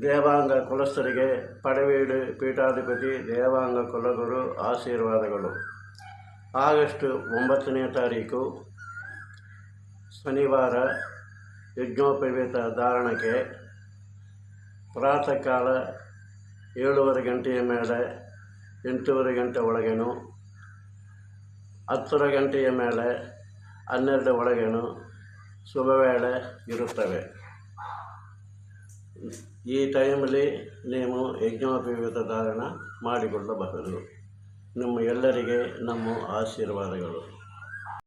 ದೇವಾಂಗ ಕುಲಸ್ಥರಿಗೆ ಪಡವೇಡು ಪೀಠಾಧಿಪತಿ ದೇವಾಂಗ ಕುಲಗುರು ಆಶೀರ್ವಾದಗಳು. ಆಗಸ್ಟ್ 9ನೇ ತಾರೀಕು ಶನಿವಾರ ಯಜ್ಞೋಪವೀತ ಧಾರಣಕ್ಕೆ ಪ್ರಾತಃ ಕಾಲ 7:30 ಗಂಟೆಯ ಮೇಲೆ 8:30 ಗಂಟೆ ಒಳಗೇನು, 10 ಗಂಟೆಯ ಮೇಲೆ 12 ಒಳಗೇನು ಶುಭವೇಳೆ ಇರುತ್ತವೆ. ಈ ಟೈಮಲ್ಲಿ ನೀವು ಯಜ್ಞೋಪವೀತ ಧಾರಣ ಮಾಡಿಕೊಳ್ಳಬಹುದು. ನಿಮ್ಮ ಎಲ್ಲರಿಗೆ ನಮ್ಮ ಆಶೀರ್ವಾದಗಳು.